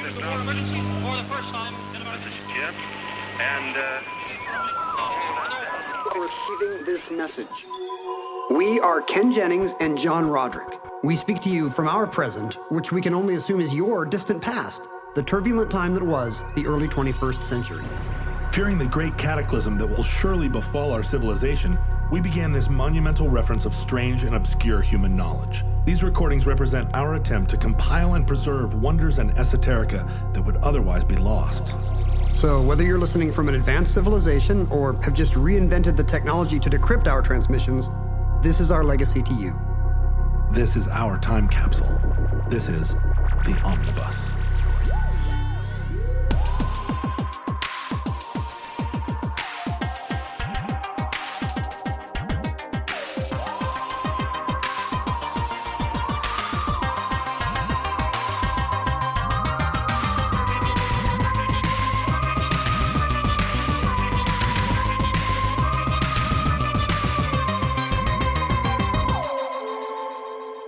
This is Jim, and Receiving this message. We are Ken Jennings and John Roderick. We speak to you from our present, which we can only assume is your distant past, the turbulent time that was the early 21st century. Fearing the great cataclysm that will surely befall our civilization, we began this monumental reference of strange and obscure human knowledge. These recordings represent our attempt to compile and preserve wonders and esoterica that would otherwise be lost. So whether you're listening from an advanced civilization or have just reinvented the technology to decrypt our transmissions, this is our legacy to you. This is our time capsule. This is the Omnibus.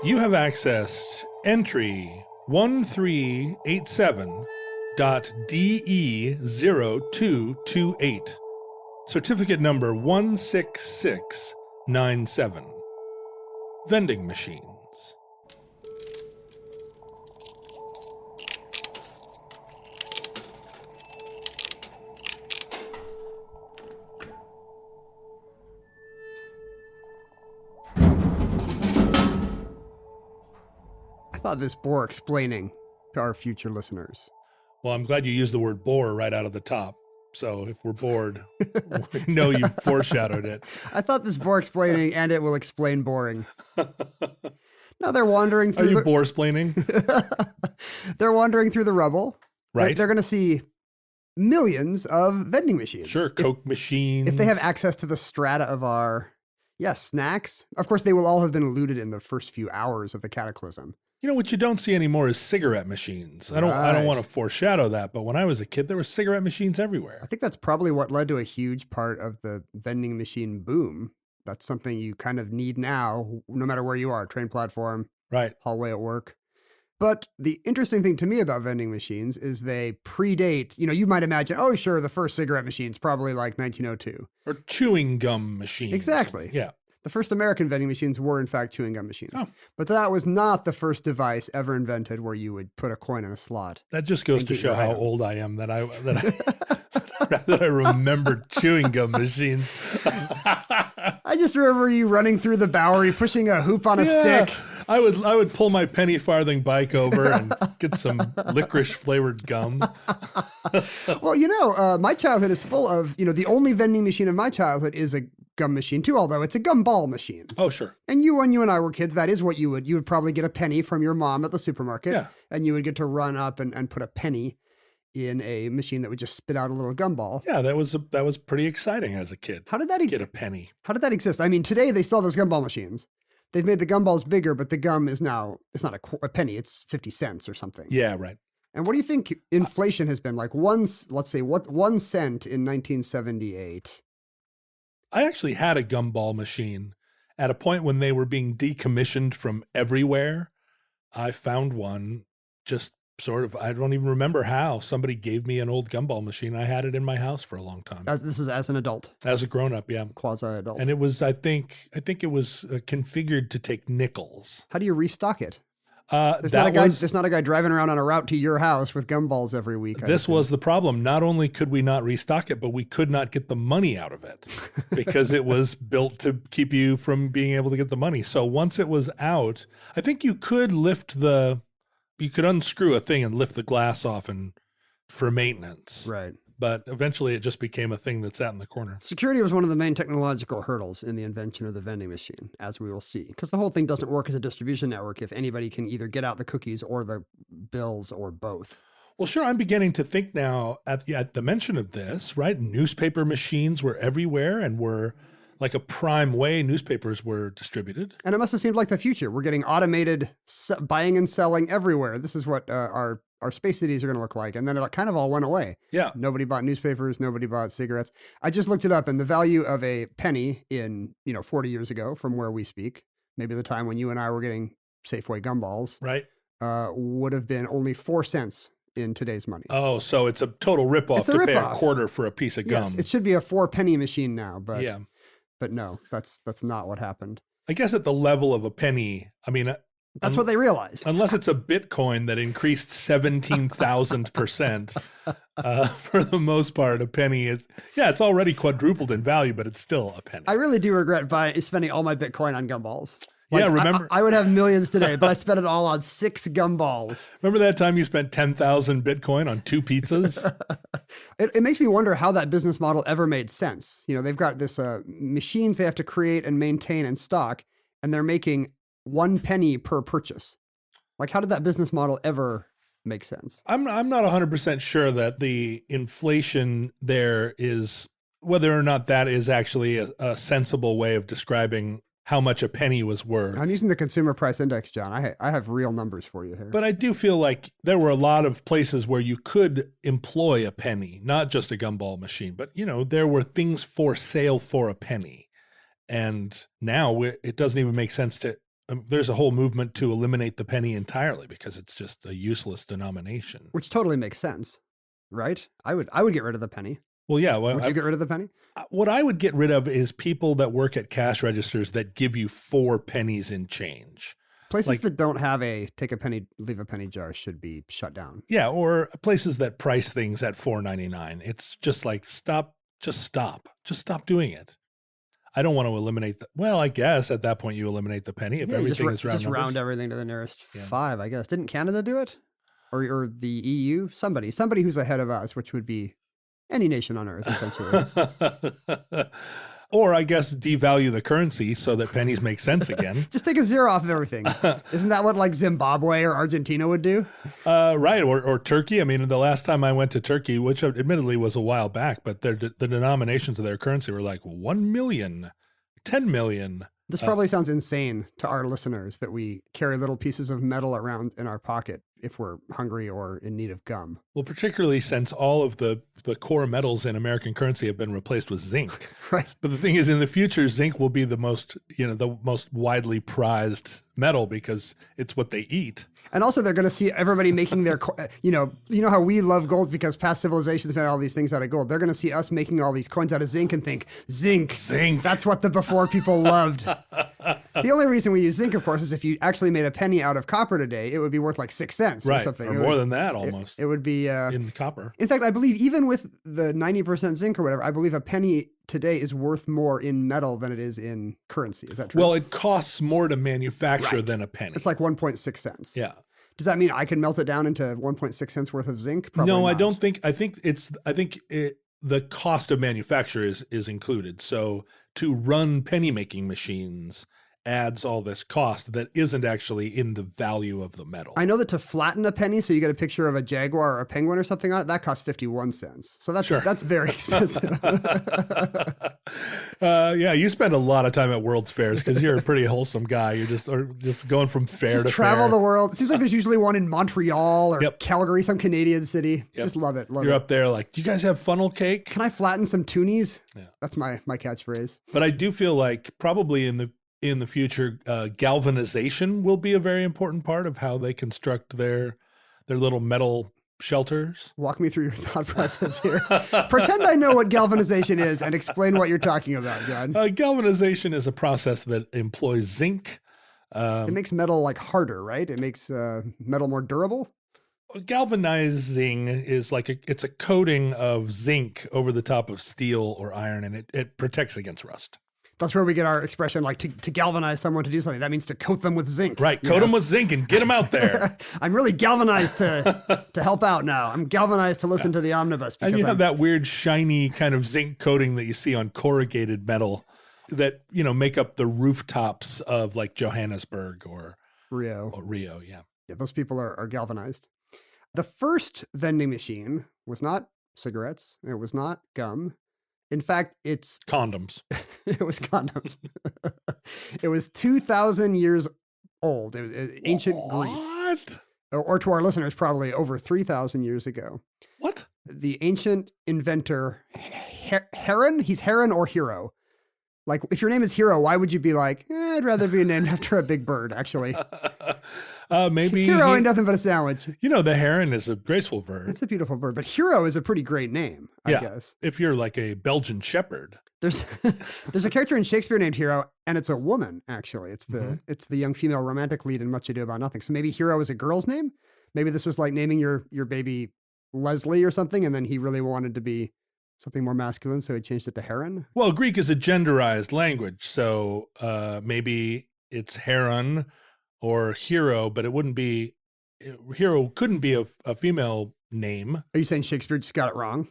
You have accessed entry 1387.DE0228, certificate number 16697. Vending machines. I thought this bore explaining to our future listeners. Well, I'm glad you used the word bore right out of the top. So if we're bored, we know you foreshadowed it. I thought this bore explaining and it will explain boring. Now they're wandering through Are you bore-splaining? They're wandering through the rubble. Right. They're going to see millions of vending machines. Sure, Coke machines. If they have access to the strata of our, snacks. Of course, they will all have been looted in the first few hours of the cataclysm. You know, what you don't see anymore is cigarette machines. I don't want to foreshadow that, but when I was a kid, there were cigarette machines everywhere. I think that's probably what led to a huge part of the vending machine boom. That's something you kind of need now, no matter where you are, train platform, Right. hallway at work. But the interesting thing to me about vending machines is they predate, you might imagine, oh, sure, the first cigarette machine's probably like 1902. Or chewing gum machines. Exactly. Yeah. The first American vending machines were, in fact, chewing gum machines. Oh. But that was not the first device ever invented where you would put a coin in a slot. That just goes And to get show your how item. old I am that I remember chewing gum machines. I just remember you running through the Bowery, pushing a hoop on a stick. I would pull my penny farthing bike over and get some licorice flavored gum. Well, my childhood is full of, the only vending machine of my childhood is a gum machine too, although it's a gumball machine. Oh, sure. And when you and I were kids, that is what you would probably get a penny from your mom at the supermarket. Yeah. And you would get to run up and put a penny in a machine that would just spit out a little gumball. Yeah, that was pretty exciting as a kid. How did that Get a penny? How did that exist? I mean, today they still have those gumball machines. They've made the gumballs bigger, but the gum is now, it's not a penny, it's 50 cents or something. Yeah, right. And what do you think inflation has been like? Let's say 1 cent in 1978. I actually had a gumball machine at a point when they were being decommissioned from everywhere. I found one just sort of, I don't even remember how. Somebody gave me an old gumball machine. I had it in my house for a long time. This is as an adult, As a grown-up, yeah. quasi-adult. And it was, I think it was configured to take nickels. How do you restock it? There's That not a guy driving around on a route to your house with gumballs every week. This was the problem. Not only could we not restock it, but we could not get the money out of it because it was built to keep you from being able to get the money. So once it was out, I think you could unscrew a thing and lift the glass off and for maintenance. Right. But eventually it just became a thing that sat in the corner. Security was one of the main technological hurdles in the invention of the vending machine, as we will see, because the whole thing doesn't work as a distribution network if anybody can either get out the cookies or the bills or both. Well, sure. I'm beginning to think now at the mention of this, right? Newspaper machines were everywhere and were like a prime way newspapers were distributed. And it must have seemed like the future. We're getting automated buying and selling everywhere. This is what our space cities are going to look like. And then it kind of all went away. Yeah. Nobody bought newspapers. Nobody bought cigarettes. I just looked it up, and the value of a penny in, 40 years ago from where we speak, maybe the time when you and I were getting Safeway gumballs, Right. would have been only 4 cents in today's money. Oh, so it's a total ripoff to pay a quarter for a piece of gum. Yes, it should be a 4-penny machine now, but yeah. But no, that's not what happened. I guess at the level of a penny, I mean, that's what they realized. Unless it's a Bitcoin that increased 17,000%, for the most part, a penny is, it's already quadrupled in value, but it's still a penny. I really do regret spending all my Bitcoin on gumballs. Like, remember? I would have millions today, but I spent it all on 6 gumballs. Remember that time you spent 10,000 Bitcoin on 2 pizzas? It makes me wonder how that business model ever made sense. You know, they've got this machines they have to create and maintain and stock, and they're making 1 penny per purchase. Like, how did that business model ever make sense? I'm not 100% sure that the inflation there is, whether or not that is actually a sensible way of describing how much a penny was worth. I'm using the consumer price index, John. I have real numbers for you here. But I do feel like there were a lot of places where you could employ a penny, not just a gumball machine, but there were things for sale for a penny. And now it doesn't even make sense to, there's a whole movement to eliminate the penny entirely because it's just a useless denomination. Which totally makes sense, right? I would get rid of the penny. Well, yeah. Would you get rid of the penny? What I would get rid of is people that work at cash registers that give you 4 pennies in change. Places that don't have a take a penny, leave a penny jar should be shut down. Yeah, or places that price things at $4.99. It's just like, just stop doing it. I don't want to eliminate well, I guess at that point you eliminate the penny if everything is round numbers. Just round everything to the nearest 5, I guess. Didn't Canada do it? Or the EU? Somebody who's ahead of us, which would be any nation on earth, essentially. Or I guess devalue the currency so that pennies make sense again. Just take a 0 off of everything. Isn't that what like Zimbabwe or Argentina would do? Right. Or Turkey. I mean, the last time I went to Turkey, which admittedly was a while back, but the denominations of their currency were like 1 million, 10 million. This probably sounds insane to our listeners that we carry little pieces of metal around in our pocket if we're hungry or in need of gum. Well, particularly since all of the core metals in American currency have been replaced with zinc. Right. But the thing is, in the future, zinc will be the most widely prized metal because it's what they eat. And also they're going to see everybody making their, you know how we love gold because past civilizations made all these things out of gold. They're going to see us making all these coins out of zinc and think, zinc. That's what the before people loved. The only reason we use zinc, of course, is if you actually made a penny out of copper today, it would be worth like 6 cents or something. Or more than that almost. It would be in copper. In fact, I believe even with the 90% zinc or whatever, I believe a penny today is worth more in metal than it is in currency. Is that true? Well, it costs more to manufacture than a penny. It's like 1.6 cents. Yeah. Does that mean I can melt it down into 1.6 cents worth of zinc? Probably no, not. I don't think. I think the cost of manufacture is included. So to run penny making machines adds all this cost that isn't actually in the value of the metal. I know that to flatten a penny, so you get a picture of a jaguar or a penguin or something on it, that costs 51 cents. So that's very expensive. Yeah, you spend a lot of time at World's Fairs because you're a pretty wholesome guy. You're just going from fair to travel fair. the world. It seems like there's usually one in Montreal or Calgary, some Canadian city. Yep. Just love it. You're up there like, do you guys have funnel cake? Can I flatten some toonies? Yeah. That's my catchphrase. But I do feel like probably in the future, galvanization will be a very important part of how they construct their little metal shelters. Walk me through your thought process here. Pretend I know what galvanization is and explain what you're talking about, John. Galvanization is a process that employs zinc. It makes metal like harder, right? It makes metal more durable. Galvanizing is like it's a coating of zinc over the top of steel or iron, and it protects against rust. That's where we get our expression, like to galvanize someone to do something. That means to coat them with zinc. Right. Coat them with zinc and get them out there. I'm really galvanized to help out now. I'm galvanized to listen to the omnibus. And you have that weird shiny kind of zinc coating that you see on corrugated metal that, make up the rooftops of like Johannesburg or Rio. Yeah. Yeah, those people are galvanized. The first vending machine was not cigarettes. It was not gum. In fact, it's condoms. It was condoms. It was 2,000 years old. It was ancient Greece. Or to our listeners, probably over 3,000 years ago. What? The ancient inventor, Heron? He's Heron or Hero. Like, if your name is Hero, why would you be like, I'd rather be named after a big bird, actually? Maybe Hero ain't nothing but a sandwich. The heron is a graceful bird. It's a beautiful bird, but Hero is a pretty great name, I guess. If you're like a Belgian shepherd. There's a character in Shakespeare named Hero, and it's a woman, actually. It's the young female romantic lead in Much Ado About Nothing. So maybe Hero is a girl's name? Maybe this was like naming your baby Leslie or something, and then he really wanted to be something more masculine, so he changed it to Heron? Well, Greek is a genderized language, so maybe it's Heron or Hero, but it wouldn't be, Hero couldn't be a female name. Are you saying Shakespeare just got it wrong?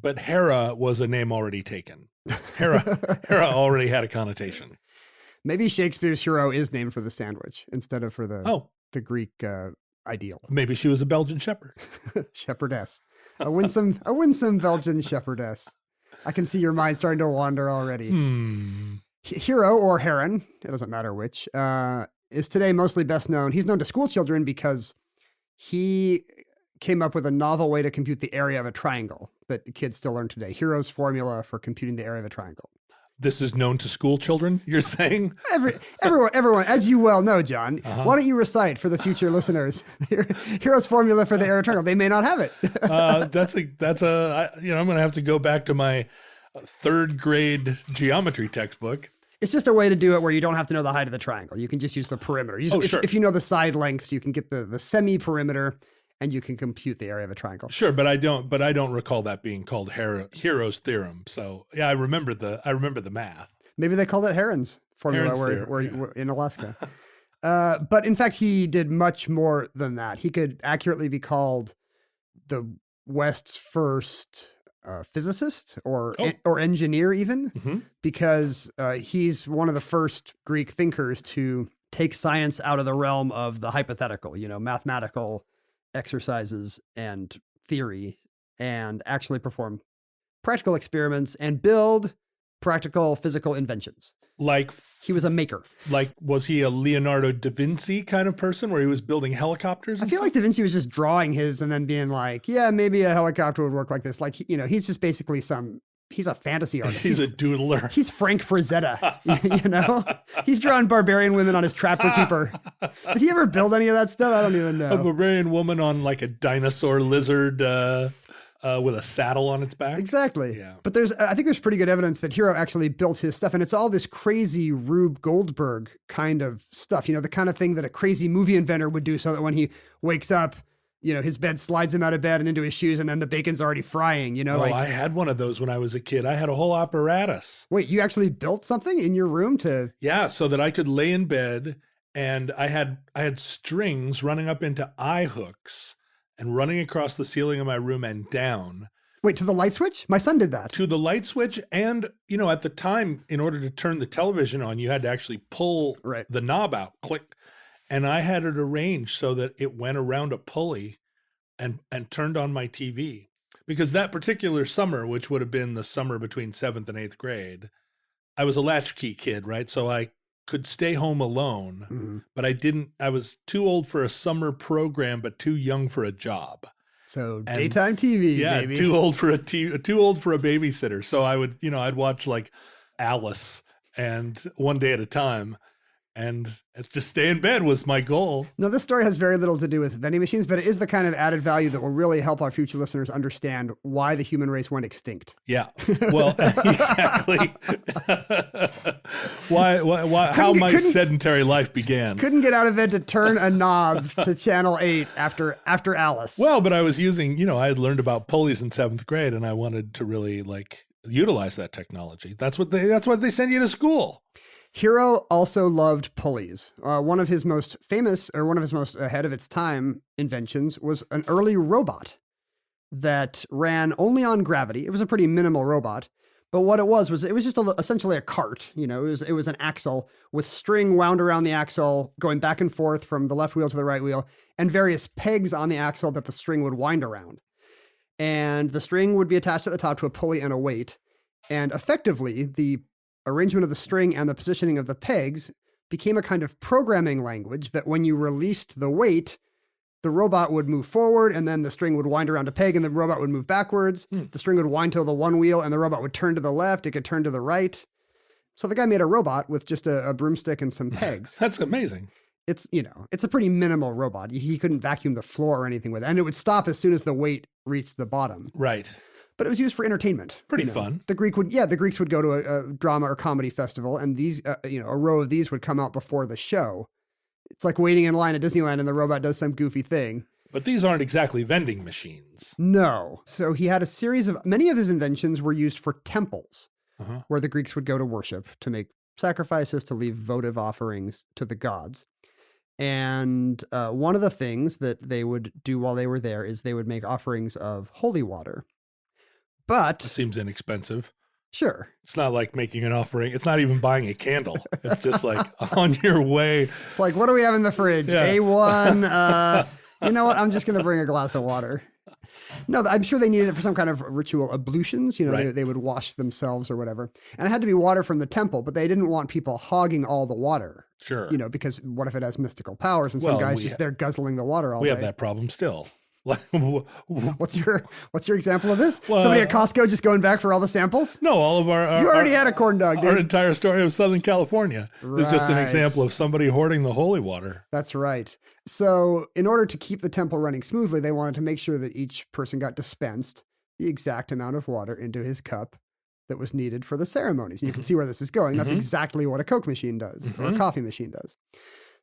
But Hera was a name already taken. Hera already had a connotation. Maybe Shakespeare's Hero is named for the sandwich instead of for the Greek ideal. Maybe she was a Belgian shepherd. Shepherdess. A winsome Belgian shepherdess. I can see your mind starting to wander already. Hero, or Heron, it doesn't matter which, is today mostly best known. He's known to school children because he came up with a novel way to compute the area of a triangle that kids still learn today. Hero's formula for computing the area of a triangle. This is known to school children, you're saying? Everyone, as you well know, John, why don't you recite for the future listeners Hero's formula for the area of a triangle? They may not have it. I'm going to have to go back to my third grade geometry textbook. It's just a way to do it where you don't have to know the height of the triangle. You can just use the perimeter. Sure. If you know the side lengths, you can get the semi-perimeter, and you can compute the area of a triangle. Sure, but I don't recall that being called Hero's theorem. So yeah, I remember the math. Maybe they called it Heron's formula where in Alaska. But in fact, he did much more than that. He could accurately be called the West's first physicist or engineer even, because he's one of the first Greek thinkers to take science out of the realm of the hypothetical, mathematical exercises and theory, and actually perform practical experiments and build practical physical inventions. Like he was a maker. Like, was he a Leonardo da Vinci kind of person where he was building helicopters? I feel like da Vinci was just drawing his and then being like, yeah, maybe a helicopter would work like this. Like, he's just basically he's a fantasy artist. He's a doodler. He's Frank Frazetta, He's drawing barbarian women on his Trapper Keeper. Did he ever build any of that stuff? I don't even know. A barbarian woman on like a dinosaur lizard with a saddle on its back. Exactly. Yeah. But I think there's pretty good evidence that Hero actually built his stuff, and it's all this crazy Rube Goldberg kind of stuff, the kind of thing that a crazy movie inventor would do so that when he wakes up, his bed slides him out of bed and into his shoes, and then the bacon's already frying, I had one of those when I was a kid. I had a whole apparatus. Wait, you actually built something in your room to... Yeah, so that I could lay in bed, and I had strings running up into eye hooks and running across the ceiling of my room and down. Wait, to the light switch? My son did that. To the light switch, and, at the time, in order to turn the television on, you had to actually pull the knob out, click. And I had it arranged so that it went around a pulley and turned on my TV. Because that particular summer, which would have been the summer between 7th and 8th grade, I was a latchkey kid, right? So I could stay home alone, but I was too old for a summer program, but too young for a job. So daytime TV, baby. Too old for a babysitter. So I would, I'd watch like Alice and One Day at a Time. And it's just stay in bed was my goal. No, this story has very little to do with vending machines, but it is the kind of added value that will really help our future listeners understand why the human race went extinct. Yeah. Well, exactly. How my sedentary life began. Couldn't get out of bed to turn a knob to channel 8 after Alice. Well, but I was using, I had learned about pulleys in 7th grade, and I wanted to really utilize that technology. That's what they send you to school. Hero also loved pulleys. One of his most famous, or one of his most ahead of its time inventions, was an early robot that ran only on gravity. It was a pretty minimal robot, but what it was just essentially a cart. It was an axle with string wound around the axle, going back and forth from the left wheel to the right wheel, and various pegs on the axle that the string would wind around. And the string would be attached at the top to a pulley and a weight. And effectively, the arrangement of the string and the positioning of the pegs became a kind of programming language that when you released the weight, the robot would move forward, and then the string would wind around a peg, and the robot would move backwards. The string would wind to the one wheel, and the robot would turn to the left. It could turn to the right. So the guy made a robot with just a broomstick and some pegs. That's amazing. it's a pretty minimal robot. He couldn't vacuum the floor or anything with it. And it would stop as soon as the weight reached the bottom. Right. But it was used for entertainment. Pretty fun. The Greeks would go to a drama or comedy festival, and these, a row of these would come out before the show. It's like waiting in line at Disneyland, and the robot does some goofy thing. But these aren't exactly vending machines. No. So he had many of his inventions were used for temples, where the Greeks would go to worship, to make sacrifices, to leave votive offerings to the gods. And one of the things that they would do while they were there is they would make offerings of holy water. But it seems inexpensive. Sure. It's not like making an offering. It's not even buying a candle. It's just like on your way. It's like, what do we have in the fridge? Yeah. A1. You know what? I'm just going to bring a glass of water. No, I'm sure they needed it for some kind of ritual ablutions. Right. They would wash themselves or whatever. And it had to be water from the temple, but they didn't want people hogging all the water. Sure. Because what if it has mystical powers and some guy's just there guzzling the water all day? We have that problem still. What's your example of this? Well, Somebody at Costco just going back for all the samples? No, all of our you already had a corn dog, dude. Our entire story of Southern California is just an example of somebody hoarding the holy water. That's right. So in order to keep the temple running smoothly, they wanted to make sure that each person got dispensed the exact amount of water into his cup that was needed for the ceremonies. And you can see where this is going. That's exactly what a Coke machine does, or a coffee machine does.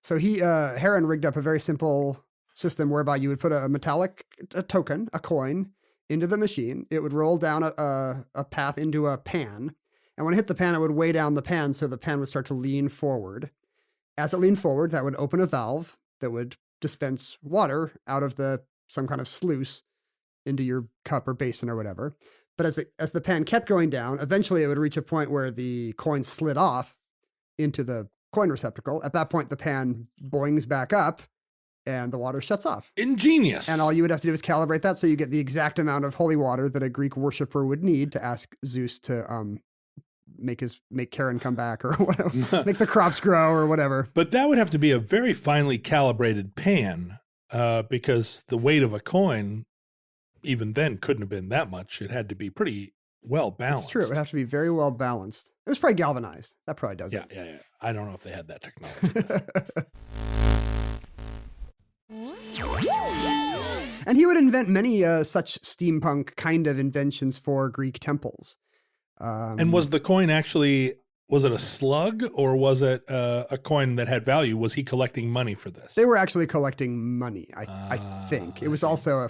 So Heron rigged up a very simple system whereby you would put a metallic token, a coin, into the machine. It would roll down a path into a pan. And when it hit the pan, it would weigh down the pan, so the pan would start to lean forward. As it leaned forward, that would open a valve that would dispense water out of some kind of sluice into your cup or basin or whatever. But as the pan kept going down, eventually it would reach a point where the coin slid off into the coin receptacle. At that point, the pan boings back up, and the water shuts off. Ingenious. And all you would have to do is calibrate that so you get the exact amount of holy water that a Greek worshiper would need to ask Zeus to make Charon come back or whatever, make the crops grow or whatever. But that would have to be a very finely calibrated pan because the weight of a coin, even then, couldn't have been that much. It had to be pretty well balanced. It's true. It would have to be very well balanced. It was probably galvanized. That probably does it. Yeah. I don't know if they had that technology. And he would invent many such steampunk kind of inventions for Greek temples. And was the coin was it a slug or was it a coin that had value? Was he collecting money for this? They were actually collecting money, I think. It was also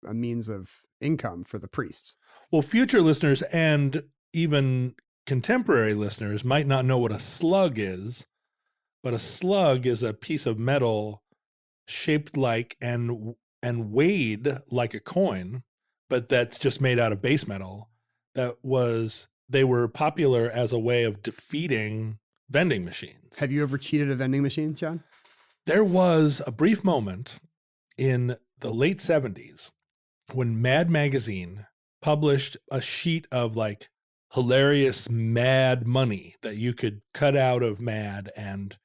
a means of income for the priests. Well, future listeners and even contemporary listeners might not know what a slug is, but a slug is a piece of metal shaped like and weighed like a coin, but that's just made out of base metal. They were popular as a way of defeating vending machines. Have you ever cheated a vending machine, John? There was a brief moment in the late 70s when Mad Magazine published a sheet of like hilarious Mad money that you could cut out of Mad, and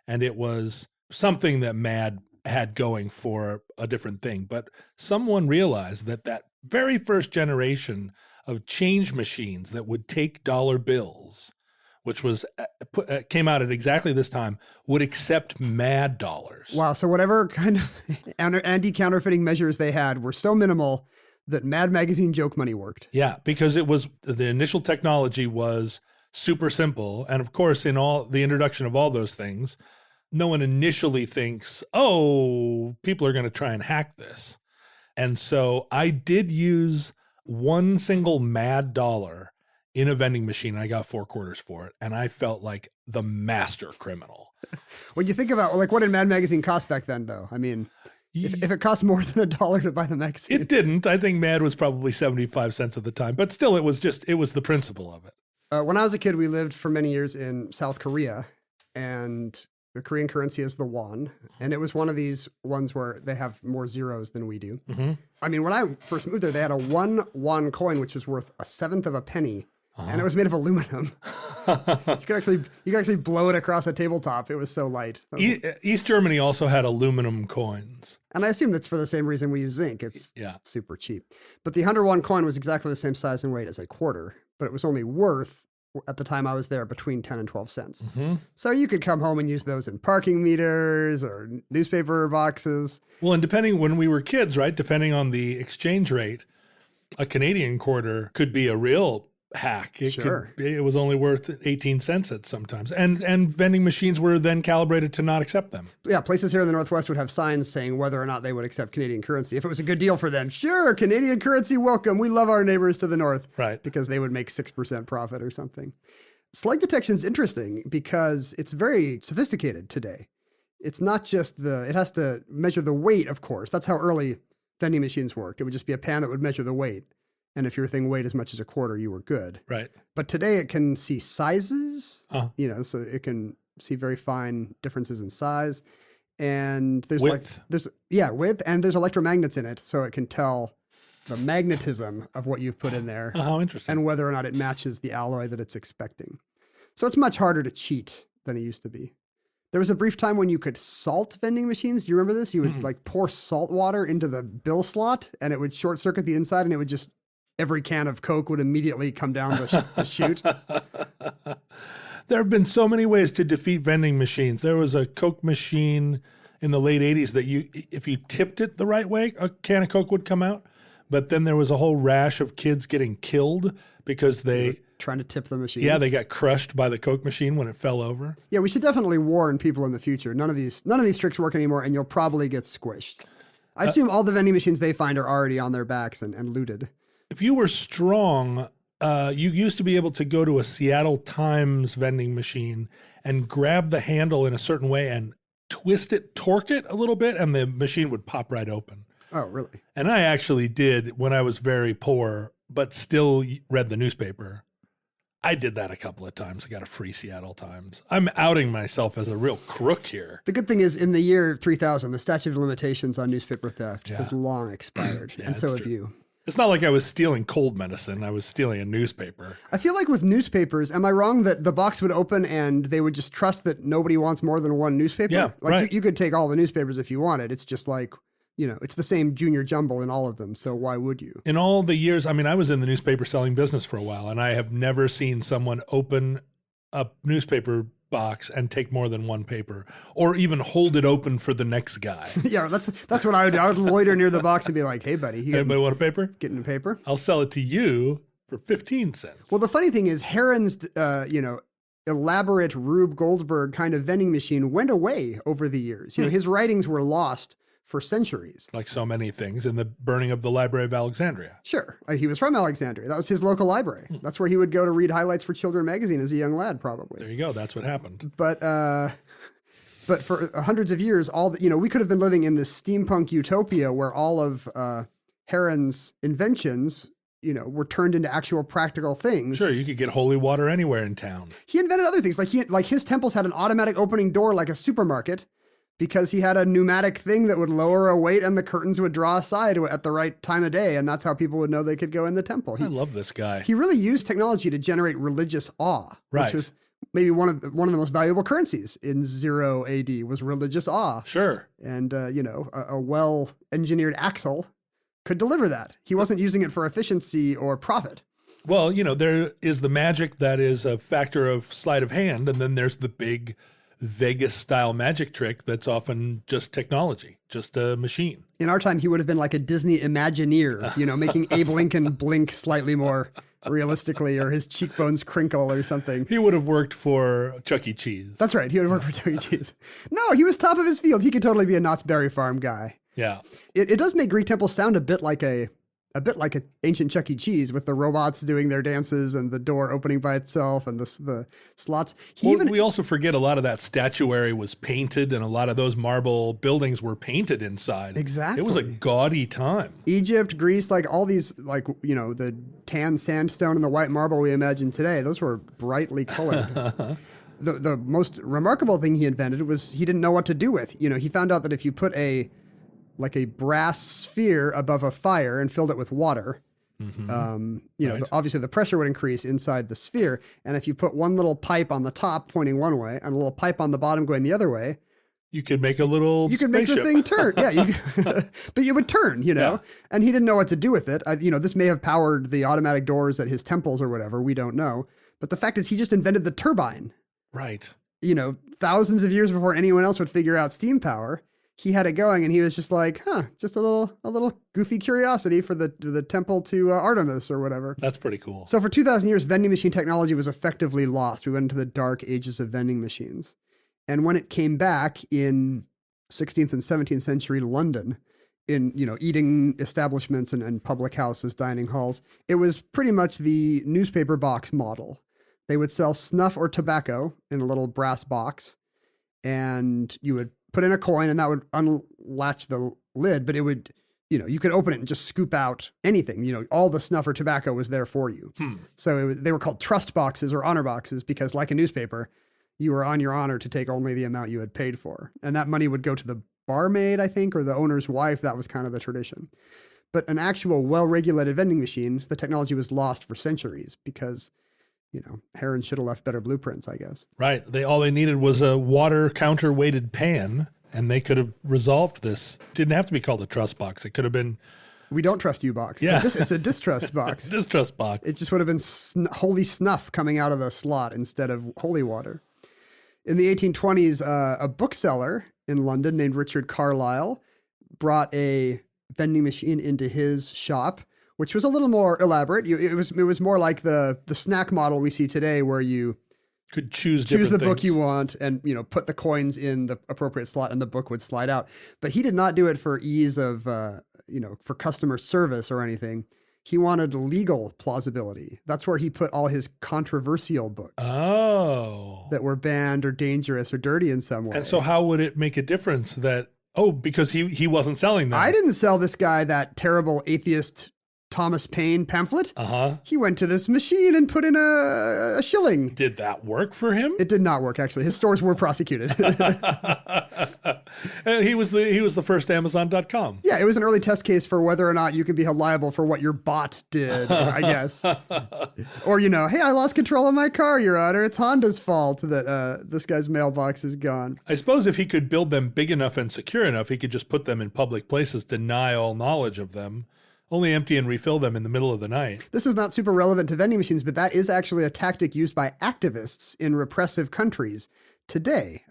it was something that Mad had going for a different thing. But someone realized that very first generation of change machines that would take dollar bills, which was came out at exactly this time, would accept Mad dollars. Wow. So whatever kind of anti-counterfeiting measures they had were so minimal that Mad Magazine joke money worked. Yeah, because it was the initial technology was super simple. And of course, in all the introduction of all those things, no one initially thinks, oh, people are going to try and hack this. And so I did use one single Mad dollar in a vending machine. I got 4 quarters for it. And I felt like the master criminal. When you think about like what did Mad Magazine cost back then, though? I mean, if it cost more than $1 to buy the magazine. It didn't. I think Mad was probably 75 cents at the time. But still, it was the principle of it. When I was a kid, we lived for many years in South Korea. And the Korean currency is the won. And it was one of these ones where they have more zeros than we do. Mm-hmm. I mean, when I first moved there, they had a 1 won coin, which was worth 1/7 of a penny. And it was made of aluminum. You could actually blow it across a tabletop. It was so light. East Germany also had aluminum coins. And I assume that's for the same reason we use zinc. It's super cheap. But the 100 won coin was exactly the same size and weight as a quarter, but it was only worth at the time I was there between 10 and 12 cents. Mm-hmm. So you could come home and use those in parking meters or newspaper boxes. Well, and depending when we were kids, right? Depending on the exchange rate, a Canadian quarter could be a real hack. It was only worth 18 cents at sometimes. And vending machines were then calibrated to not accept them. Yeah, places here in the Northwest would have signs saying whether or not they would accept Canadian currency. If it was a good deal for them, sure, Canadian currency, welcome. We love our neighbors to the north. Right. Because they would make 6% profit or something. Slug detection is interesting because it's very sophisticated today. It's not just it has to measure the weight, of course. That's how early vending machines worked. It would just be a pan that would measure the weight. And if your thing weighed as much as a quarter, you were good. Right. But today it can see sizes, Uh-huh. so it can see very fine differences in size. And there's Width. width, and there's electromagnets in it. So it can tell the magnetism of what you've put in there Oh, how interesting. and whether or not it matches the alloy that it's expecting. So it's much harder to cheat than it used to be. There was a brief time when you could salt vending machines. Do you remember this? You would pour salt water into the bill slot and it would short circuit the inside and it would just, every can of Coke would immediately come down the chute. There have been so many ways to defeat vending machines. There was a Coke machine in the late 80s that if you tipped it the right way, a can of Coke would come out. But then there was a whole rash of kids getting killed because they trying to tip the machines. Yeah, they got crushed by the Coke machine when it fell over. Yeah, we should definitely warn people in the future. None of these tricks work anymore, and you'll probably get squished. I assume all the vending machines they find are already on their backs and looted. If you were strong, you used to be able to go to a Seattle Times vending machine and grab the handle in a certain way and twist it, torque it a little bit, and the machine would pop right open. Oh, really? And I actually did when I was very poor, but still read the newspaper. I did that a couple of times. I got a free Seattle Times. I'm outing myself as a real crook here. The good thing is, in the year 3000, the statute of limitations on newspaper theft has long expired, and so have you. It's not like I was stealing cold medicine. I was stealing a newspaper. I feel like with newspapers, am I wrong that the box would open and they would just trust that nobody wants more than one newspaper? Yeah, right. You could take all the newspapers if you wanted. It's just like, it's the same junior jumble in all of them. So why would you? In all the years, I was in the newspaper selling business for a while, and I have never seen someone open a newspaper box and take more than one paper, or even hold it open for the next guy. Yeah, that's what I would do. I would loiter near the box and be like, "Hey, buddy, anybody want a paper? Getting a paper? I'll sell it to you for 15 cents." Well, the funny thing is, Heron's, elaborate Rube Goldberg kind of vending machine went away over the years. His writings were lost for centuries. Like so many things in the burning of the Library of Alexandria. Sure. He was from Alexandria. That was his local library. That's where he would go to read Highlights for Children magazine as a young lad, probably. There you go. That's what happened. But for hundreds of years, we could have been living in this steampunk utopia where all of Heron's inventions, were turned into actual practical things. Sure, you could get holy water anywhere in town. He invented other things. Like his temples had an automatic opening door like a supermarket, because he had a pneumatic thing that would lower a weight and the curtains would draw aside at the right time of day. And that's how people would know they could go in the temple. I love this guy. He really used technology to generate religious awe, which was maybe one of the most valuable currencies in 0 AD was religious awe. Sure. And, a well-engineered axle could deliver that. He wasn't using it for efficiency or profit. Well, there is the magic that is a factor of sleight of hand. And then there's the big Vegas-style magic trick that's often just technology, just a machine. In our time, he would have been like a Disney Imagineer, making Abe Lincoln blink slightly more realistically, or his cheekbones crinkle or something. He would have worked for Chuck E. Cheese. That's right. He would have worked for Chuck E. Cheese. No, he was top of his field. He could totally be a Knott's Berry Farm guy. Yeah. It does make Greek temples sound a bit like an ancient Chuck E. Cheese, with the robots doing their dances and the door opening by itself and the slots. We also forget a lot of that statuary was painted, and a lot of those marble buildings were painted inside. Exactly. It was a gaudy time. Egypt, Greece, like all these, the tan sandstone and the white marble we imagine today, those were brightly colored. The most remarkable thing he invented was he didn't know what to do with. He found out that if you put a brass sphere above a fire and filled it with water, obviously the pressure would increase inside the sphere. And if you put one little pipe on the top pointing one way and a little pipe on the bottom going the other way, you could make a little You could make the thing turn. Yeah, but you would turn, Yeah. And he didn't know what to do with it. This may have powered the automatic doors at his temples or whatever. We don't know. But the fact is he just invented the turbine. Right. You know, thousands of years before anyone else would figure out steam power. He had it going, and he was just like, just a little goofy curiosity for the temple to Artemis or whatever. That's pretty cool. So for 2,000 years, vending machine technology was effectively lost. We went into the dark ages of vending machines. And when it came back in 16th and 17th century London, in, eating establishments and public houses, dining halls, it was pretty much the newspaper box model. They would sell snuff or tobacco in a little brass box, and you would put in a coin and that would unlatch the lid, but it would, you could open it and just scoop out anything. All the snuff or tobacco was there for you. So they were called trust boxes or honor boxes because, like a newspaper, you were on your honor to take only the amount you had paid for. And that money would go to the barmaid, I think, or the owner's wife. That was kind of the tradition. But an actual well-regulated vending machine, the technology was lost for centuries because Heron should have left better blueprints, I guess. Right. All they needed was a water counterweighted pan, and they could have resolved this. Didn't have to be called a trust box. It could have been... We don't trust you box. Yeah. It's a distrust box. Distrust box. It just would have been holy snuff coming out of the slot instead of holy water. In the 1820s, a bookseller in London named Richard Carlyle brought a vending machine into his shop, which was a little more elaborate. It was more like the snack model we see today, where you could choose the things. book you want and put the coins in the appropriate slot and the book would slide out. But he did not do it for ease of for customer service or anything. He wanted legal plausibility. That's where he put all his controversial books. Oh. That were banned or dangerous or dirty in some way. And so how would it make a difference that, because he wasn't selling them? I didn't sell this guy that terrible atheist Thomas Paine pamphlet. He went to this machine and put in a shilling. Did that work for him? It did not work, actually. His stores were prosecuted. And he was the first Amazon.com. Yeah, it was an early test case for whether or not you could be held liable for what your bot did, I guess. Or, hey, I lost control of my car, Your Honor. It's Honda's fault that this guy's mailbox is gone. I suppose if he could build them big enough and secure enough, he could just put them in public places, deny all knowledge of them, only empty and refill them in the middle of the night. This is not super relevant to vending machines, but that is actually a tactic used by activists in repressive countries today.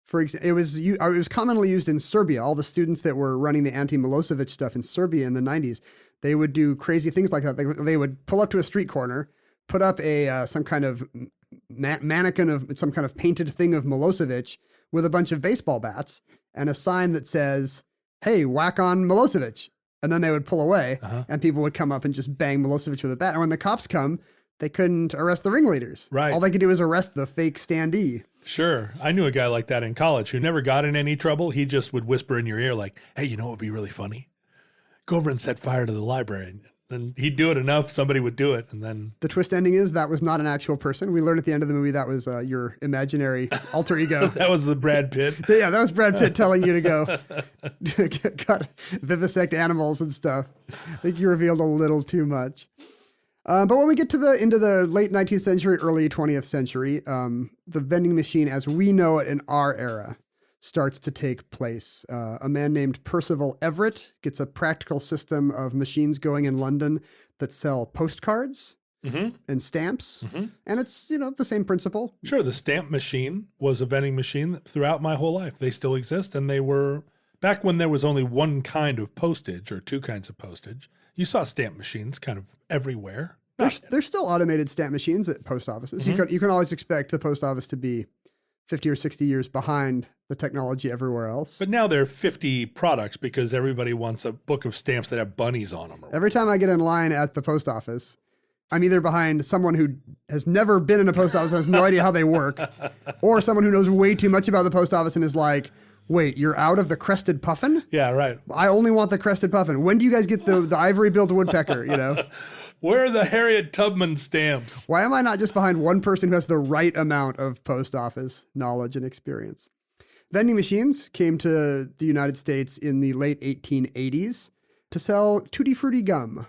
For example, it was commonly used in Serbia. All the students that were running the anti-Milosevic stuff in Serbia in the 90s, they would do crazy things like that. They would pull up to a street corner, put up some kind of mannequin of some kind of painted thing of Milosevic with a bunch of baseball bats and a sign that says, "Hey, whack on Milosevic." And then they would pull away, and people would come up and just bang Milosevic with a bat. And when the cops come, they couldn't arrest the ringleaders. Right. All they could do was arrest the fake standee. Sure. I knew a guy like that in college who never got in any trouble. He just would whisper in your ear like, "Hey, what would be really funny? Go over and set fire to the library." And then he'd do it enough, somebody would do it, and then... The twist ending is that was not an actual person. We learned at the end of the movie that was your imaginary alter ego. That was the Brad Pitt. Yeah, that was Brad Pitt telling you to go vivisect animals and stuff. I think you revealed a little too much. But when we get to into the late 19th century, early 20th century, the vending machine as we know it in our era starts to take place. A man named Percival Everett gets a practical system of machines going in London that sell postcards and stamps. And it's, the same principle. Sure. The stamp machine was a vending machine throughout my whole life. They still exist. And they were, back when there was only one kind of postage or two kinds of postage, you saw stamp machines kind of everywhere. There's still automated stamp machines at post offices. You can always expect the post office to be 50 or 60 years behind the technology everywhere else. But now there are 50 products because everybody wants a book of stamps that have bunnies on them. Every time I get in line at the post office, I'm either behind someone who has never been in a post office and has no idea how they work, or someone who knows way too much about the post office and is like, "Wait, you're out of the crested puffin?" Yeah, right. I only want the crested puffin. When do you guys get the ivory-billed woodpecker, Where are the Harriet Tubman stamps? Why am I not just behind one person who has the right amount of post office knowledge and experience? Vending machines came to the United States in the late 1880s to sell Tutti Frutti gum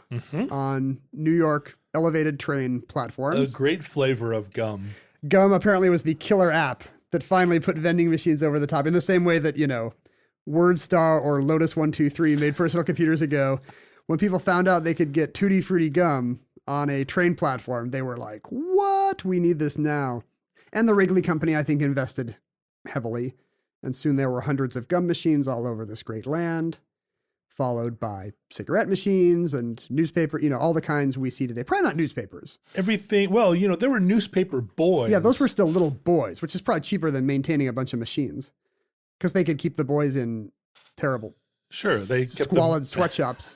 on New York elevated train platforms. A great flavor of gum. Gum apparently was the killer app that finally put vending machines over the top in the same way that, WordStar or Lotus 123 made personal computers ago. When people found out they could get Tutti Frutti gum on a train platform, they were like, what? We need this now. And the Wrigley Company, I think, invested heavily. And soon there were hundreds of gum machines all over this great land, followed by cigarette machines and newspaper, all the kinds we see today. Probably not newspapers. Everything. Well, there were newspaper boys. Yeah, those were still little boys, which is probably cheaper than maintaining a bunch of machines because they could keep the boys in terrible, they kept squalid sweatshops.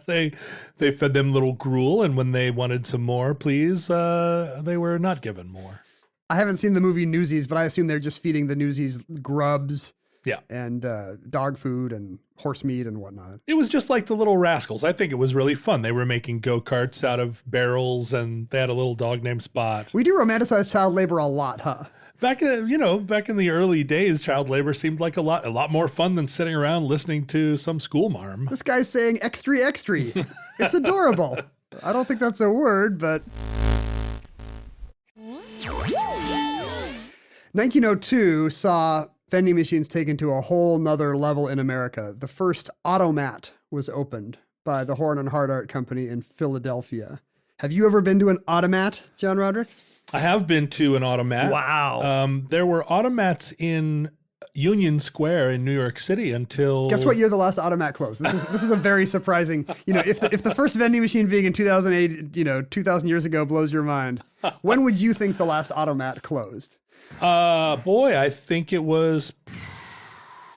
they fed them little gruel, and when they wanted some more, please, they were not given more. I haven't seen the movie Newsies, but I assume they're just feeding the Newsies grubs. Yeah. And dog food and horse meat and whatnot. It was just like the Little Rascals. I think it was really fun. They were making go-karts out of barrels, and they had a little dog named Spot. We do romanticize child labor a lot, huh? Back in the early days, child labor seemed like a lot more fun than sitting around listening to some school marm. This guy's saying extra, extra. It's adorable. I don't think that's a word, but 1902 saw vending machines taken to a whole nother level in America. The first automat was opened by the Horn and Hardart Company in Philadelphia. Have you ever been to an automat, John Roderick? I have been to an automat. Wow. There were automats in Union Square in New York City until... Guess what year the last automat closed? This is a very surprising... if the first vending machine being in 2008, 2,000 years ago blows your mind, when would you think the last automat closed? Boy, I think it was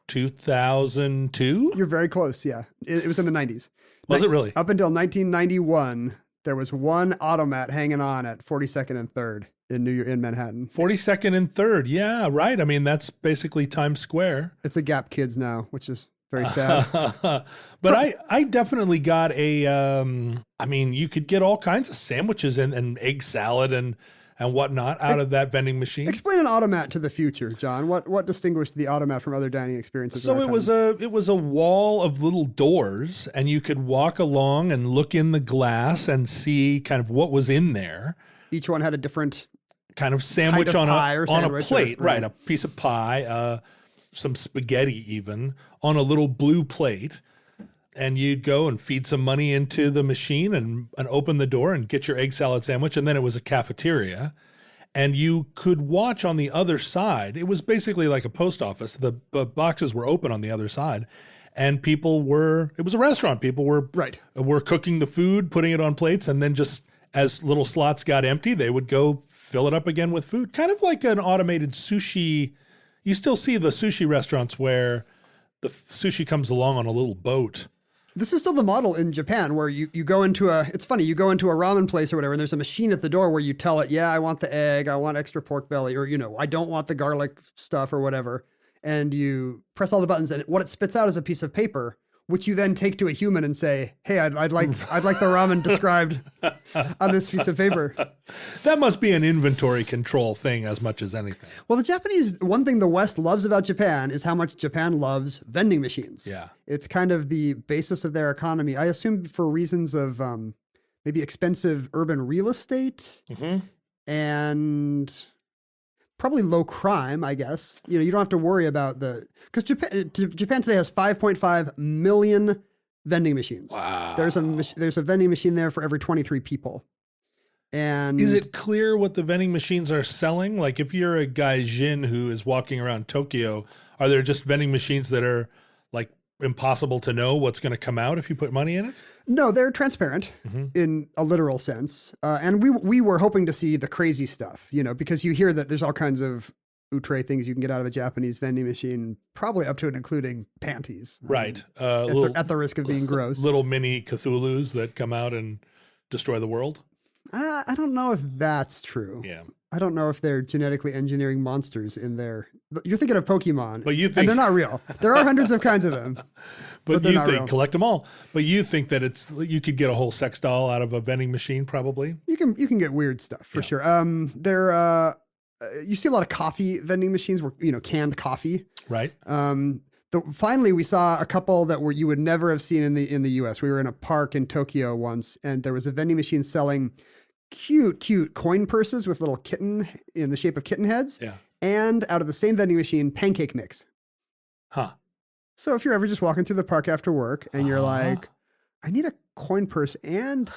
2002. You're very close, yeah. It was in the 90s. Was it really? Up until 1991, there was one automat hanging on at 42nd and 3rd in Manhattan. 42nd and 3rd, yeah, right. I mean, that's basically Times Square. It's a Gap Kids now, which is very sad. But I definitely got you could get all kinds of sandwiches and egg salad and whatnot out of that vending machine. Explain an automat to the future, John. What distinguished the automat from other dining experiences? So it was a wall of little doors, and you could walk along and look in the glass and see kind of what was in there. Each one had a different kind of sandwich kind of on a plate, right? A piece of pie, some spaghetti even on a little blue plate. And you'd go and feed some money into the machine and open the door and get your egg salad sandwich. And then it was a cafeteria. And you could watch on the other side. It was basically like a post office. The boxes were open on the other side. And it was a restaurant. People were cooking the food, putting it on plates. And then just as little slots got empty, they would go fill it up again with food. Kind of like an automated sushi. You still see the sushi restaurants where the sushi comes along on a little boat. This is still the model in Japan where you go into it's funny, you go into a ramen place or whatever, and there's a machine at the door where you tell it, yeah, I want the egg, I want extra pork belly, or, I don't want the garlic stuff or whatever. And you press all the buttons, and what it spits out is a piece of paper, which you then take to a human and say, hey, I'd like the ramen described on this piece of paper. That must be an inventory control thing as much as anything. Well, the Japanese, one thing the West loves about Japan is how much Japan loves vending machines. Yeah. It's kind of the basis of their economy. I assume for reasons of maybe expensive urban real estate and probably low crime, I guess. You don't have to worry about because Japan today has 5.5 million vending machines. Wow. There's a vending machine there for every 23 people. And is it clear what the vending machines are selling? Like if you're a gaijin who is walking around Tokyo, are there just vending machines that are like impossible to know what's going to come out if you put money in it? No, they're transparent in a literal sense. And we were hoping to see the crazy stuff, because you hear that there's all kinds of outre things you can get out of a Japanese vending machine, probably up to and including panties. Right. At the risk of being gross. Little mini Cthulhus that come out and destroy the world. I don't know if that's true. Yeah. I don't know if they're genetically engineering monsters in there. You're thinking of Pokemon, and they're not real. There are hundreds of kinds of them. But you think collect them all. But you think that you could get a whole sex doll out of a vending machine, probably. You can get weird stuff for sure. You see a lot of coffee vending machines where canned coffee. Right. Finally, we saw a couple that you would never have seen in the U.S. We were in a park in Tokyo once, and there was a vending machine selling cute coin purses with little kitten in the shape of kitten heads. Yeah. And out of the same vending machine, pancake mix. Huh. So if you're ever just walking through the park after work and you're like, I need a coin purse and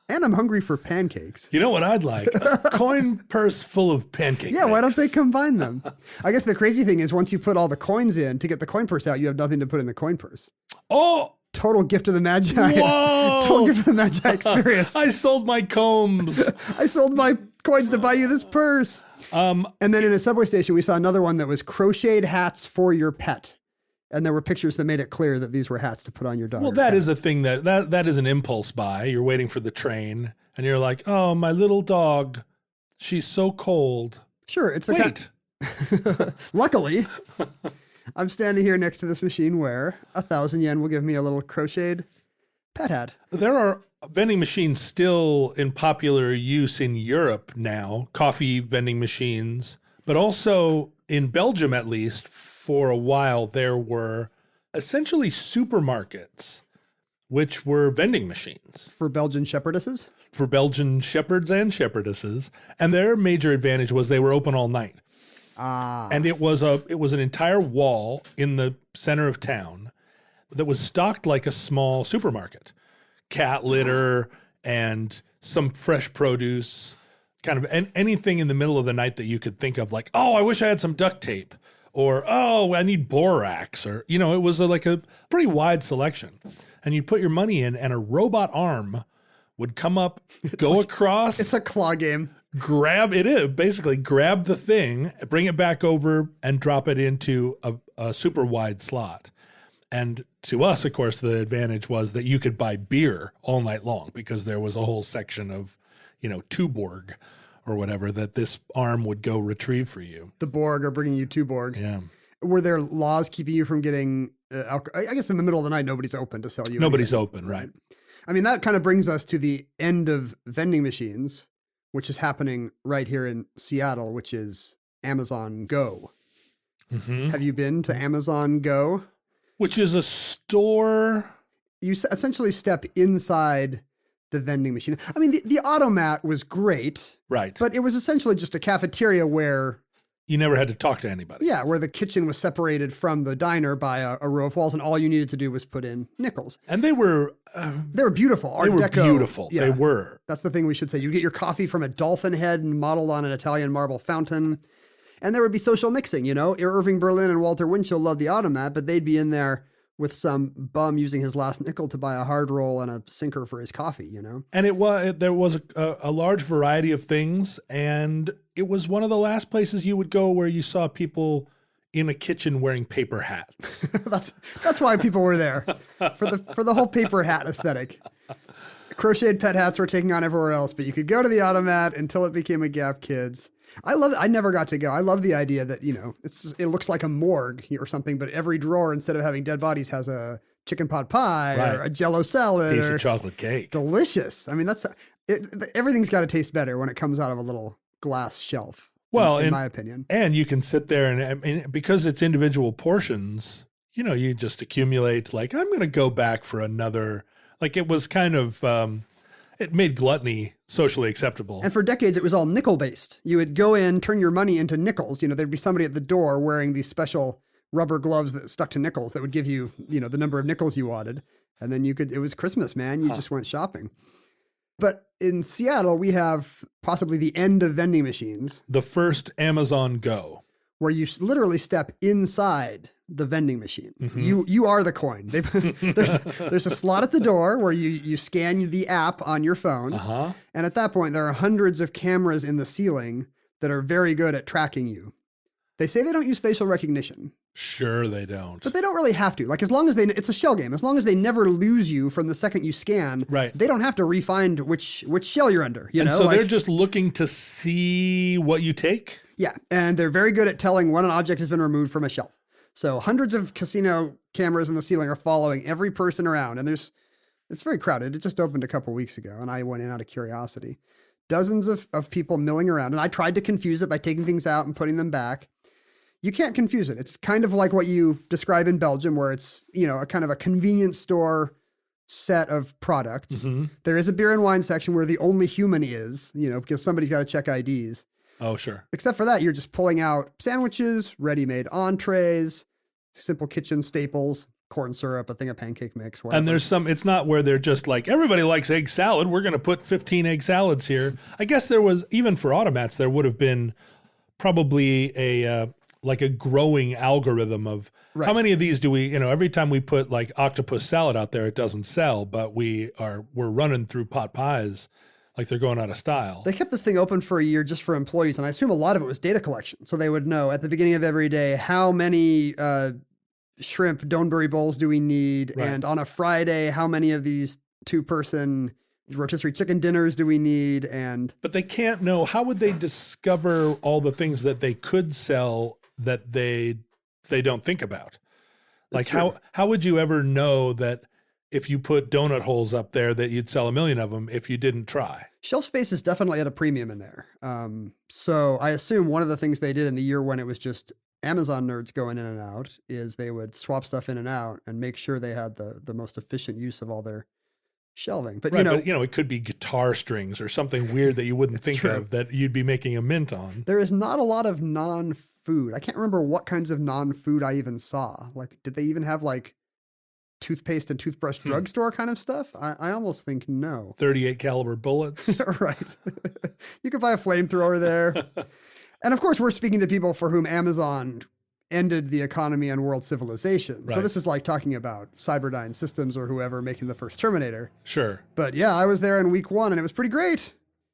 And I'm hungry for pancakes. You know what I'd like? A coin purse full of pancake Yeah, why don't they mix. combine them? I guess the crazy thing is once you put all the coins in to get the coin purse out, you have nothing to put in the coin purse. Oh, Total gift of the Magi. whoa! Total gift of the Magi experience. I sold my combs. I sold my coins to buy you this purse. And then in a subway station, we saw another one that was crocheted hats for your pet. And there were pictures that made it clear that these were hats to put on your dog. Well, that is a thing that is an impulse buy. You're waiting for the train, and you're like, "Oh, my little dog, she's so cold." Sure, it's Wait, Luckily, I'm standing here next to this machine where 1,000 yen will give me a little crocheted pet hat. there are vending machines still in popular use in Europe now, coffee vending machines, but also in Belgium, at least, for a while, there were essentially supermarkets, which were vending machines For Belgian shepherdesses? for Belgian shepherds and shepherdesses. And their major advantage was they were open all night. And it was an entire wall in the center of town that was stocked like a small supermarket. Cat litter and some fresh produce, kind of anything in the middle of the night that you could think of, like, oh, I wish I had some duct tape, or oh, I need borax, or it was like a pretty wide selection. And you'd put your money in, and a robot arm would come up, go across. It's a claw game. Grab the thing, bring it back over, and drop it into a super wide slot. And to us, of course, the advantage was that you could buy beer all night long because there was a whole section of, Tuborg or whatever that this arm would go retrieve for you. The Borg are bringing you to Borg. Yeah. Were there laws keeping you from getting alcohol? I guess in the middle of the night, nobody's open to sell you. Nobody's anything. open, right? I mean, that kind of brings us to the end of vending machines, which is happening right here in Seattle, which is Amazon Go. Mm-hmm. Have you been to Amazon Go? Which is a store. You essentially step inside the vending machine. I mean, the automat was great, Right. but it was essentially just a cafeteria where, You never had to talk to anybody. where the kitchen was separated from the diner by a row of walls, and all you needed to do was put in nickels. And they were Beautiful. Art they were Deco. beautiful. Yeah. They were. That's the thing we should say. You get your coffee from a dolphin head modeled on an Italian marble fountain. And there would be social mixing, Irving Berlin and Walter Winchell loved the automat, but they'd be in there with some bum using his last nickel to buy a hard roll and a sinker for his coffee, And there was a large variety of things, and it was one of the last places you would go where you saw people in a kitchen wearing paper hats. That's why people were there, for the whole paper hat aesthetic. Crocheted pet hats were taking on everywhere else, but you could go to the automat until it became a Gap Kids. I love it. I never got to go. I love the idea that, it looks like a morgue or something, but every drawer, instead of having dead bodies, has a chicken pot pie or a Jell-O salad Piece or of chocolate cake. delicious. I mean, everything's got to taste better when it comes out of a little glass shelf. Well, in my opinion. And you can sit there and because it's individual portions, you just accumulate, like, I'm going to go back for another, like, it was kind of, it made gluttony socially acceptable. And for decades, it was all nickel based. You would go in, turn your money into nickels. There'd be somebody at the door wearing these special rubber gloves that stuck to nickels that would give you, the number of nickels you wanted. And then it was Christmas, man. You just went shopping. But in Seattle, we have possibly the end of vending machines. The first Amazon Go. Where you literally step inside the vending machine. Mm-hmm. You are the coin. There's a slot at the door where you scan the app on your phone. Uh-huh. And at that point, there are hundreds of cameras in the ceiling that are very good at tracking you. They say they don't use facial recognition. Sure they don't. But they don't really have to. Like, as long as it's a shell game. As long as they never lose you from the second you scan, right, they don't have to re-find which shell you're under. So they're just looking to see what you take? Yeah, and they're very good at telling when an object has been removed from a shelf. So hundreds of casino cameras in the ceiling are following every person around, and it's very crowded. It just opened a couple weeks ago, and I went in out of curiosity. Dozens of people milling around, and I tried to confuse it by taking things out and putting them back. You can't confuse it. It's kind of like what you describe in Belgium, where it's, a kind of a convenience store set of products. Mm-hmm. There is a beer and wine section where the only human is, because somebody's got to check IDs. Oh, sure. Except for that, you're just pulling out sandwiches, ready-made entrees, simple kitchen staples, corn syrup, a thing of pancake mix, whatever. And there's some, it's not where they're just like, everybody likes egg salad, we're going to put 15 egg salads here. I guess there was, even for automats, there would have been probably a like a growing algorithm of how many of these do we, every time we put like octopus salad out there, it doesn't sell, but we're running through pot pies like they're going out of style. They kept this thing open for a year just for employees, and I assume a lot of it was data collection. So they would know at the beginning of every day, how many shrimp Donbury bowls do we need? Right. And on a Friday, how many of these 2-person rotisserie chicken dinners do we need? But they can't know. How would they discover all the things that they could sell that they don't think about? Like how would you ever know that if you put donut holes up there that you'd sell 1 million of them if you didn't try? Shelf space is definitely at a premium in there. So I assume one of the things they did in the year when it was just Amazon nerds going in and out is they would swap stuff in and out and make sure they had the most efficient use of all their shelving. But, but it could be guitar strings or something weird that you wouldn't think of that you'd be making a mint on. There is not a lot of non-food. I can't remember what kinds of non-food I even saw. Like, did they even have like toothpaste and toothbrush drugstore kind of stuff? I almost think no. 38 caliber bullets. Right. You could buy a flamethrower there. And of course, we're speaking to people for whom Amazon ended the economy and world civilization. Right. So this is like talking about Cyberdyne Systems or whoever making the first Terminator. Sure. But yeah, I was there in week 1 and it was pretty great.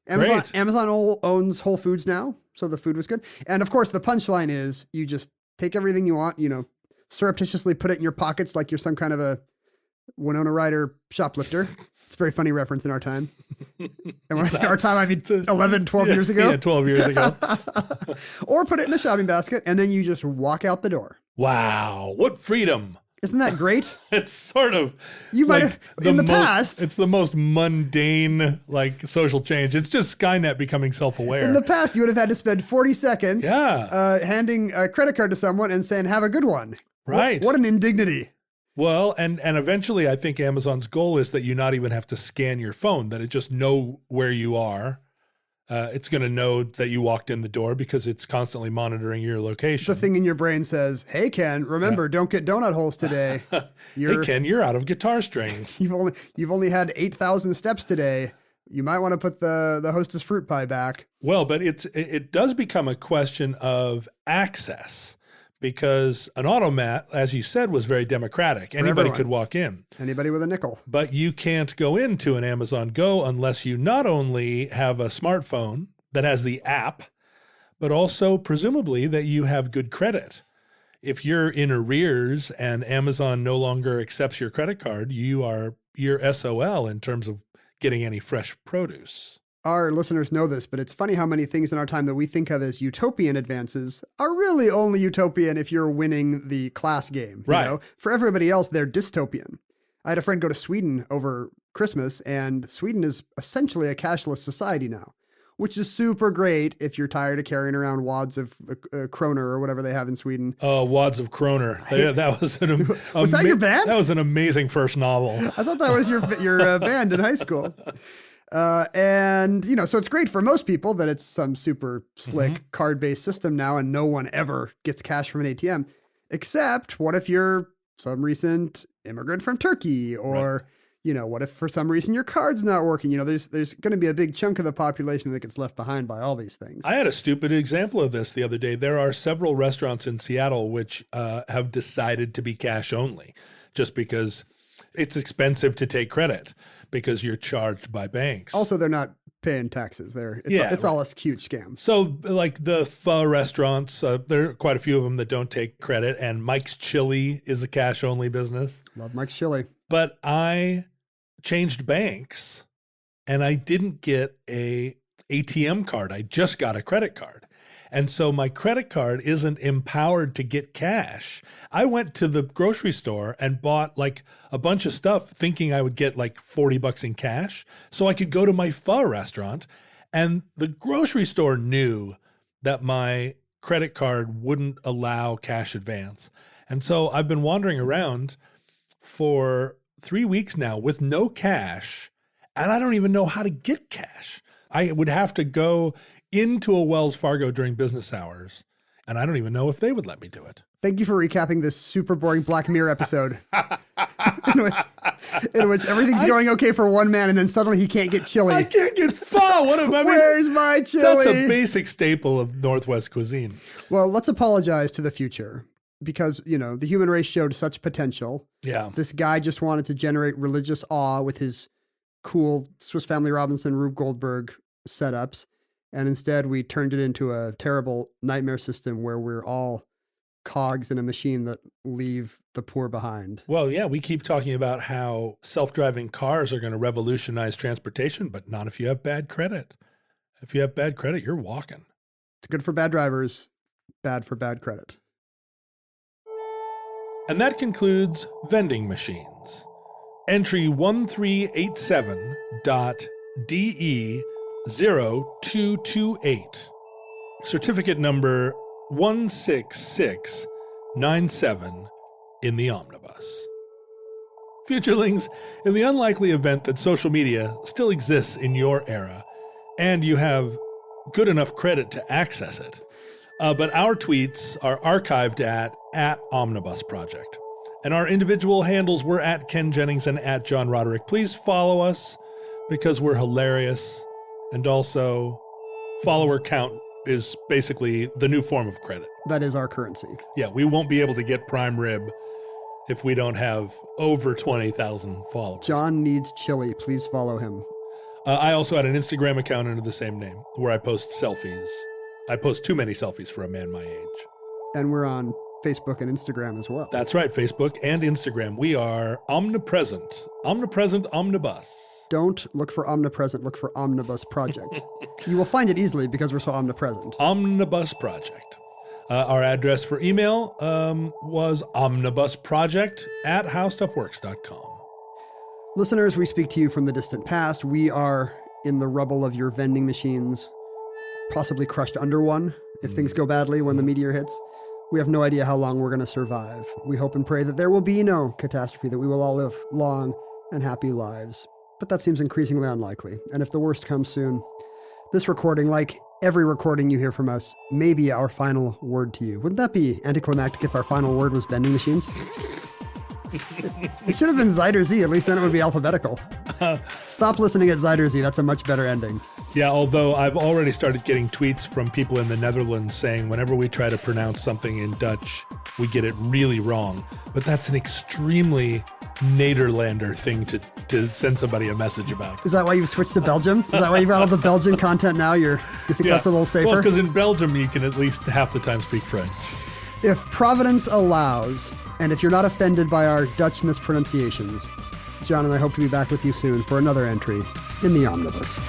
Amazon owns Whole Foods now, so the food was good. And of course, the punchline is you just take everything you want, surreptitiously put it in your pockets like you're some kind of a Winona Ryder shoplifter. It's a very funny reference in our time. And when I say our time, I mean 11, 12 years ago. Yeah, 12 years ago. Or put it in a shopping basket, and then you just walk out the door. Wow, what freedom. Isn't that great? It's sort of you might have in the past. It's the most mundane like social change. It's just Skynet becoming self-aware. In the past, you would have had to spend 40 seconds handing a credit card to someone and saying, "Have a good one." Right. What an indignity. Well, and eventually I think Amazon's goal is that you not even have to scan your phone, that it just know where you are. It's going to know that you walked in the door because it's constantly monitoring your location. The thing in your brain says, "Hey, Ken, remember, don't get donut holes today." Hey, Ken, you're out of guitar strings. You've only had 8,000 steps today. You might want to put the Hostess fruit pie back. Well, but it does become a question of access. Because an automat, as you said, was very democratic. Anybody could walk in. Anybody with a nickel. But you can't go into an Amazon Go unless you not only have a smartphone that has the app, but also presumably that you have good credit. If you're in arrears and Amazon no longer accepts your credit card, you're SOL in terms of getting any fresh produce. Our listeners know this, but it's funny how many things in our time that we think of as utopian advances are really only utopian if you're winning the class game. Right. For everybody else, they're dystopian. I had a friend go to Sweden over Christmas, and Sweden is essentially a cashless society now, which is super great if you're tired of carrying around wads of kroner or whatever they have in Sweden. Oh, wads of kroner. That was was that your band? That was an amazing first novel. I thought that was your band in high school. And, so it's great for most people that it's some super slick card-based system now and no one ever gets cash from an ATM. Except what if you're some recent immigrant from Turkey or, what if for some reason your card's not working? There's going to be a big chunk of the population that gets left behind by all these things. I had a stupid example of this the other day. There are several restaurants in Seattle which have decided to be cash only just because it's expensive to take credit. Because you're charged by banks. Also, they're not paying taxes. It's all a huge scam. So like the pho restaurants, there are quite a few of them that don't take credit. And Mike's Chili is a cash only business. Love Mike's Chili. But I changed banks and I didn't get a ATM card. I just got a credit card. And so my credit card isn't empowered to get cash. I went to the grocery store and bought like a bunch of stuff thinking I would get like $40 in cash so I could go to my pho restaurant. And the grocery store knew that my credit card wouldn't allow cash advance. And so I've been wandering around for 3 weeks now with no cash, and I don't even know how to get cash. I would have to go into a Wells Fargo during business hours And I don't even know if they would let me do it. Thank you for recapping this super boring Black Mirror episode in which everything's going okay for one man and then suddenly he can't get chili. I can't get pho. What am I? Where's my chili? That's a basic staple of Northwest cuisine. Well, let's apologize to the future because, the human race showed such potential. Yeah. This guy just wanted to generate religious awe with his cool Swiss Family Robinson, Rube Goldberg setups. And instead we turned it into a terrible nightmare system where we're all cogs in a machine that leave the poor behind. Well, yeah, we keep talking about how self-driving cars are going to revolutionize transportation, but not if you have bad credit. If you have bad credit, you're walking. It's good for bad drivers, bad for bad credit. And that concludes vending machines. Entry 1387.DE0228. Certificate number 16697 in the omnibus. Futurelings, in the unlikely event that social media still exists in your era, and you have good enough credit to access it, but our tweets are archived at Omnibus Project. And our individual handles were at Ken Jennings and at John Roderick. Please follow us because we're hilarious. And also, follower count is basically the new form of credit. That is our currency. Yeah, we won't be able to get prime rib if we don't have over 20,000 followers. John needs chili. Please follow him. I also had an Instagram account under the same name where I post selfies. I post too many selfies for a man my age. And we're on Facebook and Instagram as well. That's right, Facebook and Instagram. We are omnipresent. Omnipresent Omnibus. Don't look for omnipresent, look for Omnibus Project. You will find it easily because we're so omnipresent. Omnibus Project. Our address for email was omnibusproject@howstuffworks.com. Listeners, we speak to you from the distant past. We are in the rubble of your vending machines, possibly crushed under one if things go badly when the meteor hits. We have no idea how long we're going to survive. We hope and pray that there will be no catastrophe, that we will all live long and happy lives. But that seems increasingly unlikely. And if the worst comes soon, this recording, like every recording you hear from us, may be our final word to you. Wouldn't that be anticlimactic if our final word was vending machines? It should have been Zyder Z. At least then it would be alphabetical. Stop listening at Zyder Z. That's a much better ending. Yeah, although I've already started getting tweets from people in the Netherlands saying whenever we try to pronounce something in Dutch, we get it really wrong. But that's an extremely Nederlander thing to send somebody a message about. Is that why you've switched to Belgium? Is that why you've got all the Belgian content now? You think that's a little safer? Well, because in Belgium, you can at least half the time speak French. If Providence allows, and if you're not offended by our Dutch mispronunciations, John and I hope to be back with you soon for another entry in the Omnibus.